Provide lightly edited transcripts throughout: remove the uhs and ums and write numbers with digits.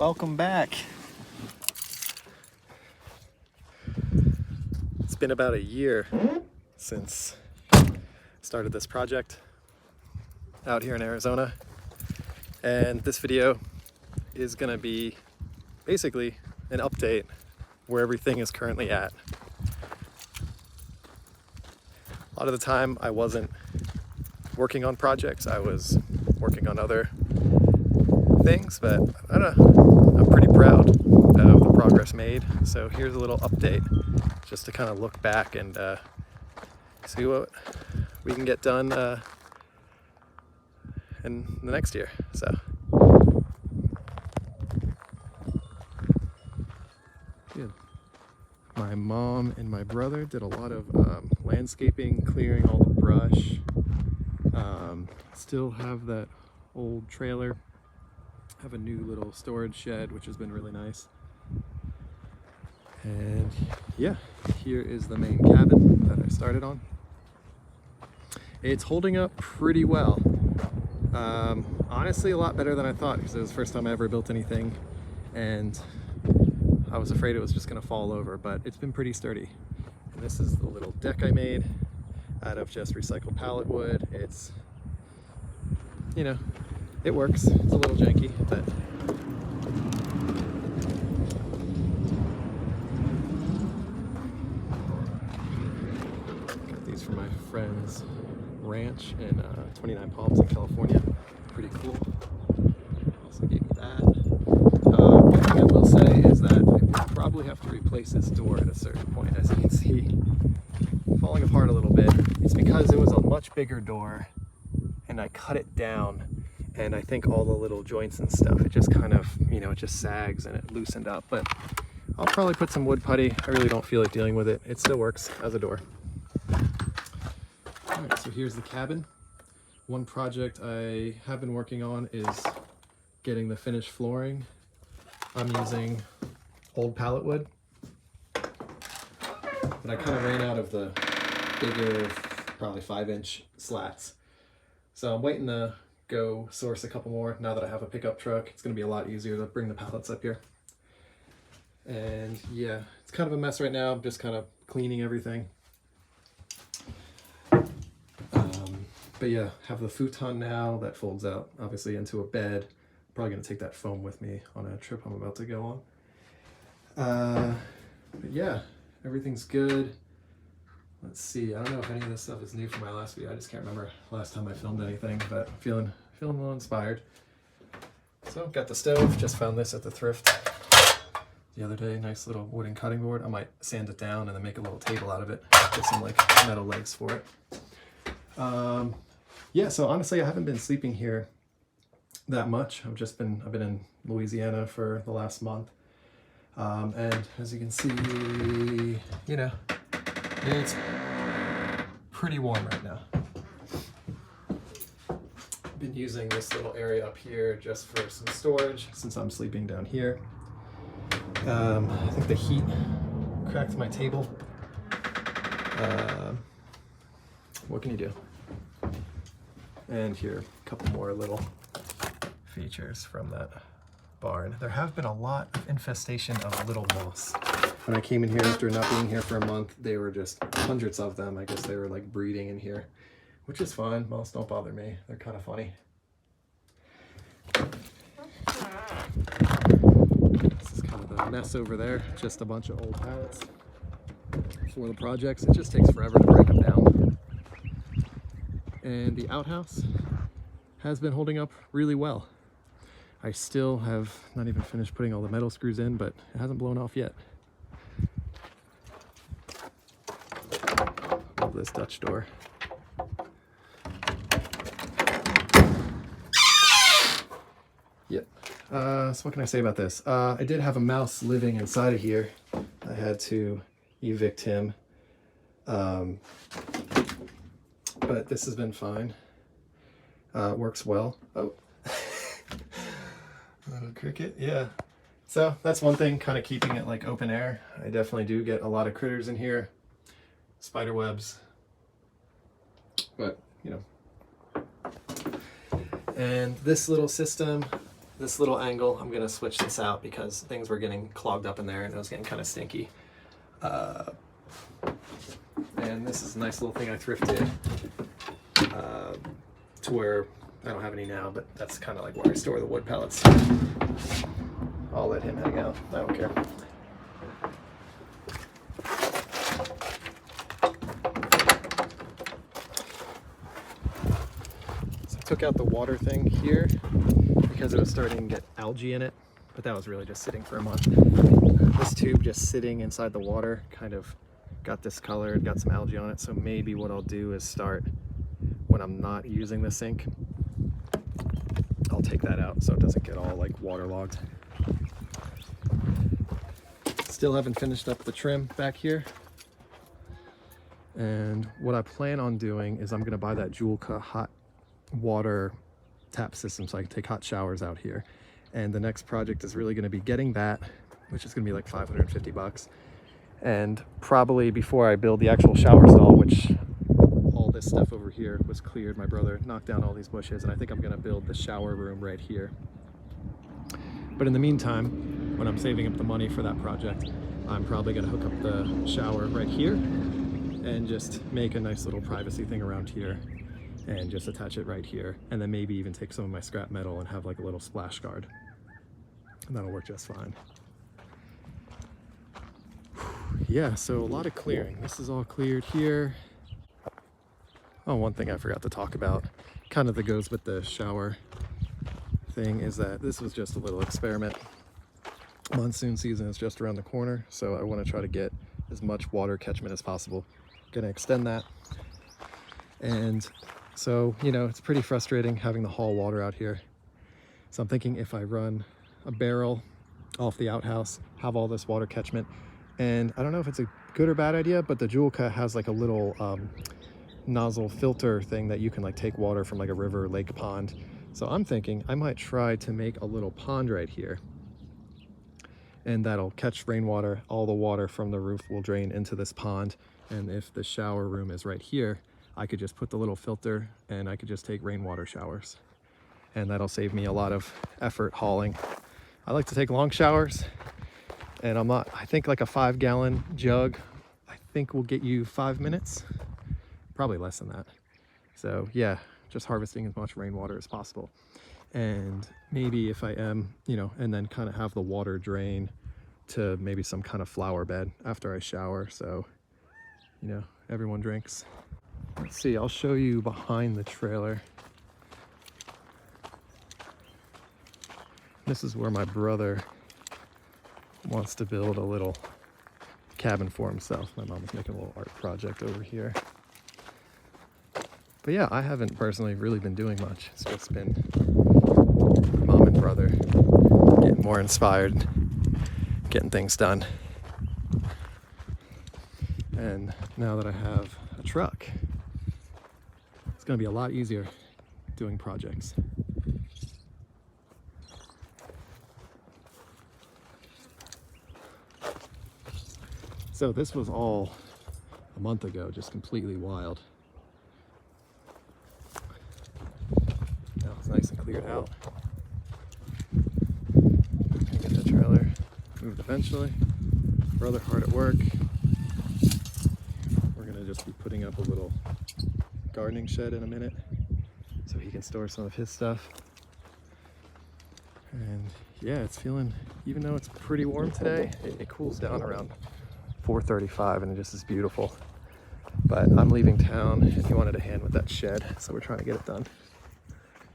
welcome back. It's been about a year since I started this project out here in Arizona, and this video is gonna be basically an update where everything is currently at. A lot of the time I wasn't working on projects, I was working on other things, but I don't know, I'm pretty proud of the progress made. So here's a little update just to kind of look back and see what we can get done in the next year. So good. My mom and my brother did a lot of landscaping, clearing all the brush. Still have that old trailer. Have a new little storage shed, which has been really nice. And yeah, here is the main cabin that I started on. It's holding up pretty well. Honestly, a lot better than I thought, because it was the first time I ever built anything, and I was afraid it was just gonna fall over, but it's been pretty sturdy. And this is the little deck I made out of just recycled pallet wood. It's, you know, it works. It's a little janky, but got these from my friend's ranch in 29 Palms in California. Pretty cool. Also gave me that. One thing I will say is that I will probably have to replace this door at a certain point. As you can see, falling apart a little bit. It's because it was a much bigger door and I cut it down, and I think all the little joints and stuff, it just kind of, you know, it just sags and it loosened up. But I'll probably put some wood putty. I really don't feel like dealing with it. It still works as a door. All right, so here's the cabin. One project I have been working on is getting the finished flooring. I'm using old pallet wood, but I kind of ran out of the bigger, probably 5-inch slats. So I'm waiting to go source a couple more now that I have a pickup truck. It's going to be a lot easier to bring the pallets up here. And yeah, it's kind of a mess right now. I'm just kind of cleaning everything. But yeah, have the futon now that folds out obviously into a bed. I'm probably going to take that foam with me on a trip I'm about to go on. But yeah, everything's good. Let's see, I don't know if any of this stuff is new from my last video. I just can't remember last time I filmed anything, but I'm feeling a little inspired. So got the stove, just found this at the thrift the other day. Nice little wooden cutting board. I might sand it down and then make a little table out of it. Get some like metal legs for it. Yeah, so honestly, I haven't been sleeping here that much. I've been in Louisiana for the last month. And as you can see, you know, it's pretty warm right now. I've been using this little area up here just for some storage since I'm sleeping down here. I think the heat cracked my table. What can you do? And here, a couple more little features from that barn. There have been a lot of infestation of little moths. When I came in here after not being here for a month, they were just hundreds of them. I guess they were like breeding in here, which is fine. Moths don't bother me. They're kind of funny. This is kind of the mess over there. Just a bunch of old pallets for the projects. It just takes forever to break them down. And the outhouse has been holding up really well. I still have not even finished putting all the metal screws in, but it hasn't blown off yet. Love this Dutch door. Yep. So what can I say about this? I did have a mouse living inside of here. I had to evict him. But this has been fine. Works well. Oh. Little cricket, yeah. So that's one thing, kind of keeping it like open air. I definitely do get a lot of critters in here. Spider webs. But, you know. And this little system this little angle, I'm gonna switch this out because things were getting clogged up in there and it was getting kind of stinky. And this is a nice little thing I thrifted to where I don't have any now, but that's kind of like where I store the wood pellets. I'll let him hang out, I don't care. So I took out the water thing here because it was starting to get algae in it, but that was really just sitting for a month. This tube just sitting inside the water kind of got discolored, got some algae on it, so maybe what I'll do is start, when I'm not using the sink, I'll take that out so it doesn't get all like waterlogged. Still haven't finished up the trim back here. And what I plan on doing is I'm gonna buy that Julka hot water tap system so I can take hot showers out here. And the next project is really gonna be getting that, which is gonna be like 550 bucks. And probably before I build the actual shower stall, which all this stuff over here was cleared, my brother knocked down all these bushes, and I think I'm gonna build the shower room right here. But in the meantime, when I'm saving up the money for that project, I'm probably gonna hook up the shower right here and just make a nice little privacy thing around here and just attach it right here. And then maybe even take some of my scrap metal and have like a little splash guard. And that'll work just fine. Yeah, so a lot of clearing. This is all cleared here. Oh, one thing I forgot to talk about, kind of that goes with the shower thing, is that this was just a little experiment. Monsoon season is just around the corner, so I want to try to get as much water catchment as possible. Gonna extend that. And so, you know, it's pretty frustrating having to haul water out here. So I'm thinking if I run a barrel off the outhouse, have all this water catchment, and I don't know if it's a good or bad idea, but the Julka has like a little nozzle filter thing that you can like take water from like a river, lake, pond. So I'm thinking I might try to make a little pond right here, and that'll catch rainwater. All the water from the roof will drain into this pond, and if the shower room is right here, I could just put the little filter and I could just take rainwater showers, and that'll save me a lot of effort hauling. I like to take long showers, and I think like a 5-gallon jug, I think will get you 5 minutes, probably less than that. So yeah, just harvesting as much rainwater as possible. And maybe if I am, you know, and then kind of have the water drain to maybe some kind of flower bed after I shower, so, you know, everyone drinks. Let's see, I'll show you behind the trailer. This is where my brother wants to build a little cabin for himself. My mom is making a little art project over here. But yeah, I haven't personally really been doing much. It's just been mom and brother getting more inspired, getting things done. And now that I have a truck, it's gonna be a lot easier doing projects. So this was all a month ago, just completely wild. Now it's nice and cleared out. Gonna get the trailer moved eventually. Brother hard at work. We're gonna just be putting up a little gardening shed in a minute so he can store some of his stuff. And yeah, it's feeling, even though it's pretty warm today, it cools down around 4:35 and it just is beautiful. But I'm leaving town and he wanted a hand with that shed, so we're trying to get it done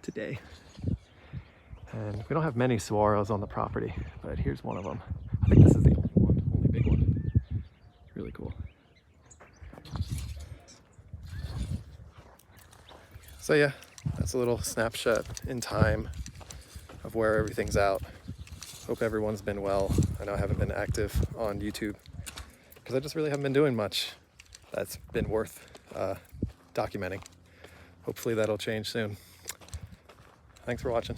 today. And we don't have many saguaros on the property, but here's one of them. I think this is the only big one. Really cool. So yeah, that's a little snapshot in time of where everything's out. Hope everyone's been well. I know I haven't been active on YouTube because I just really haven't been doing much that's been worth documenting. Hopefully that'll change soon. Thanks for watching.